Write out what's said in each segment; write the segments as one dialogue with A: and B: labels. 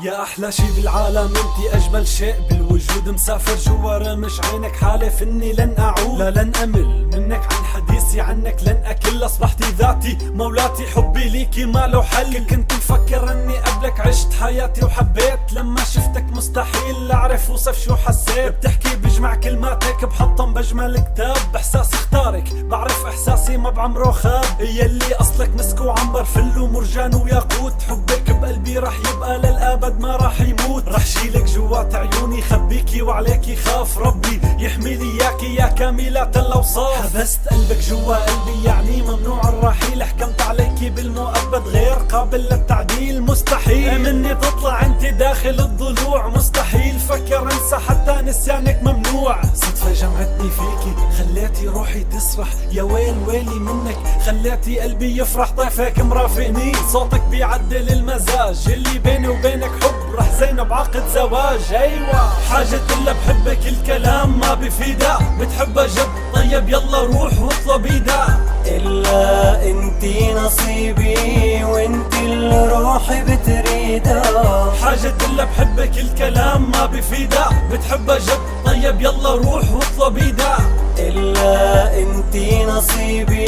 A: يا احلى شي بالعالم انتي اجمل شيء بالوجود، مسافر جوا رمش عينك حالف اني لن اعود، لا لن امل منك عن حديثي عنك لن اكل، اصبحتي ذاتي مولاتي حبي ليكي ما له حل، كنت مفكر اني قبلك عشت حياتي وحبيت، لما شفتك مستحيل اعرف اوصف شو حسيت، بتحكي بجمع كلماتك بحطم بجمل كتاب، باحساسي اختارك بعرف احساسي ما بعمره خاب، يلي اصلك مسك وعنبر فل ومرجان وياقوت، حبك بقلبي رح يبقى للابد ما راح يموت، رح شيلك جوات عيوني خبيكي وعليكي خاف ربي يحميلي اياكي يا كاملة الاوصاف، حبست قلبك جوا قلبي يعني ممنوع الرحيل، حكمت عليكي بالمؤبد غير قابل للتعديل، مستحيل مني تطلع انت داخل الضلوع، مستحيل فكر انسى حتى نسيانك ممنوع، صدفة جمعتني فيكي خليتي روحي تسرح، يا ويل ويلي منك خليتي قلبي يفرح، ضيفك مرافقني صوتك بيعدل المزاج، اللي بيني وبينك حب رح زينه بعقد زواج، ايوه حاجة الا بحبك الكلام ما بفيدا، بتحبها جد طيب يلا روح واطلبي دا،
B: إلا انتي نصيبي وانتي اللي روحي بتريدها،
A: حاجة الا بحبك الكلام ما بفيدا، بتحبها جد طيب يلا روح واطلبي دا،
B: إلا انتي نصيبي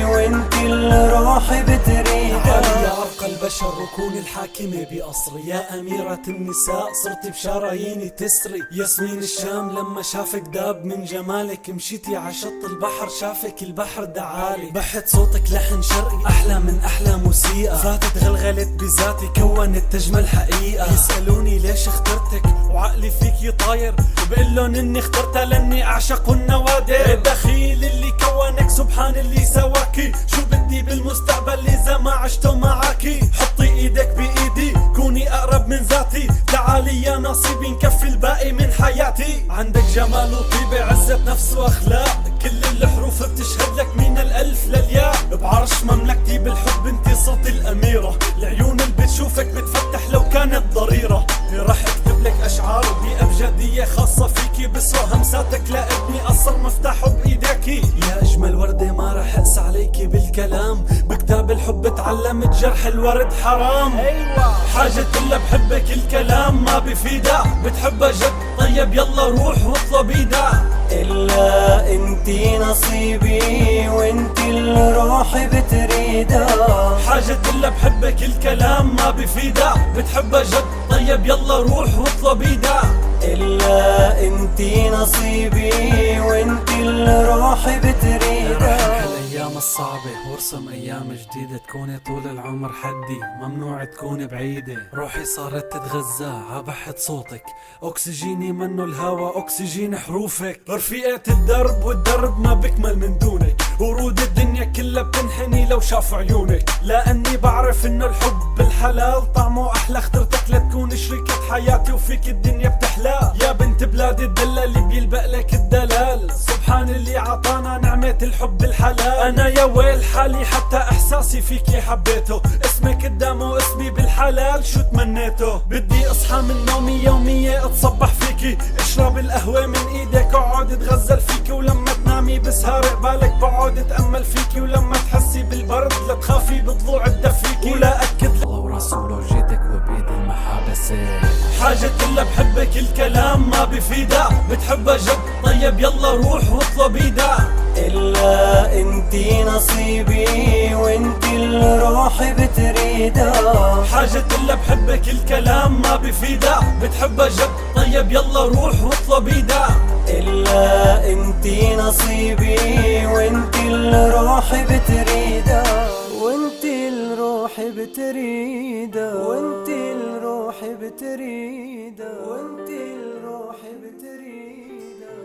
B: وانتي اللي روحي بتريدها،
A: يا أرقى البشر ركون الحاكمة بقصري، يا أميرة النساء صرتي بشراييني تسري، ياسمين الشام لما شافك داب من جمالك، مشيتي عشط البحر شافك البحر دعالي، بحت صوتك لحن شرقي أحلى من أحلى موسيقى، فاتت غلغلت بذاتي كونت تجمل حقيقة، يسألوني ليش اخترتك وعقلي فيكي طاير، بقلن اني اخترتها لاني اعشق النوادر، الدخيل اللي كونك سبحان اللي سواكي، شو بدي بالمستقبل اذا ما عشته معاكي، حطي ايدك بايدي كوني اقرب من ذاتي، تعالي يا نصيبي نكفي الباقي من حياتي، عندك جمال وطيبة عزة نفس واخلاق، كل الحروف بتشهد لك من الالف للياء، بعرش مملكتي بالحب انتي صوت الاميرة، العيون اللي بتشوفك بتفتح لو كانت ضريرة، رح اكتب لك اشعار بابجدية خاصة فيكي، بسوى همساتك لابني قصر مفتاحه بايديكي، يا اجمل وردة ما رح اقسى عليكي بالكلام، بكتاب الحب تعلمت جرح الورد حرام، ايوه حاجة الا بحبك الكلام ما بفيدا، بتحبها جد طيب يلا روح واطلبي دا،
B: إلا انتي نصيبي وانتي اللي روحي بتريدها،
A: حاجة الا بحبك الكلام ما بفيدا، بتحبها جد طيب يلا روح واطلبي دا،
B: إلا انتي نصيبي وانتي اللي روحي بتريدها،
A: الايام الصعبة وارسم ايام جديدة، تكوني طول العمر حدي ممنوع تكوني بعيدة، روحي صارت تتغذى عبحة صوتك، اكسجيني منه الهوا اكسجين حروفك، رفيقة الدرب والدرب ما بكمل من دونك، ورود الدنيا كلها بتنحني لو شافوا عيونك، لاني بعرف انه الحب الحلال طعمه احلى، اخترتك لتكون شريكة حياتي وفيك الدنيا بتحلى، يا بنت بلاد الدلة اللي بيلبق لك الدلال، سبحان اللي عطانا نعمة الحب الحلال، انا يا ويل حالي حتى احساسي فيكي حبيته، اسمك قدامه اسمي بالحلال شو تمنيته، بدي اصحى من نومي يومية اتصبح فيكي، اشرب القهوة من ايدك اقعد اتغزل فيكي، ولما تنامي بسهر قبالك بقعد اتأمل فيكي، ولما تحسي بالبرد لا تخافي بضلوع الدفيكي، ولا اكد الله ورسوله جيتك وبايد المحابسة، حاجة الا بحبك الكلام ما بفيدا، بتحبها جد طيب يلا روح واطلبي دا،
B: إلا انتي نصيبي وانتي اللي روحي بتريدها،
A: حاجة الا بحبك الكلام ما بفيدا، بتحبها جد طيب يلا روح واطلبي دا،
B: إلا انتي نصيبي وانتي اللي روحي بتريدها، وانتي اللي روحي بتريدها، وانتي اللي روحي بتريدها، وانتي اللي روحي بتريدها،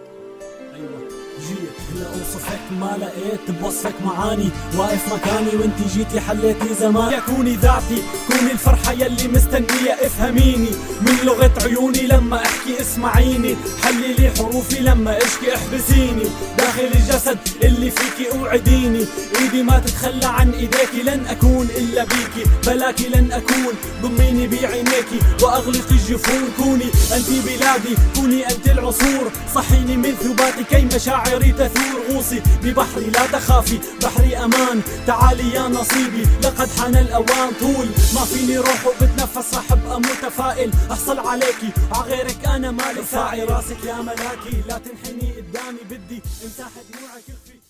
A: ايوه جيت هلا اوصفك ما لقيت بوصفك معاني، واقف مكاني وانتي جيتي حليتي زمان، يا كوني ذاتي كوني الفرحة يلي مستنية، افهميني من لغة عيوني لما احكي اسمعيني، حللي حروفي لما اشكي احبسيني، داخل الجسد اللي فيكي اوعديني، ايدي ما تتخلى عن ايديكي، لن اكون الا بيكي بلاكي لن اكون، ضميني بعينيكي واغلق الجفون، كوني انتي بلادي كوني انتي العصور، صحيني من ثباتي كي مشاعر بحري تثور غوصي ببحري لا تخافي بحري امان تعالي يا نصيبي لقد حان الاوان طول ما فيني روح وبتنفس رح ابقى متفائل احصل عليكي عغيرك انا مالي ارفعي راسك يا ملاكي لا تنحني قدامي بدي امساح دموعك اخفي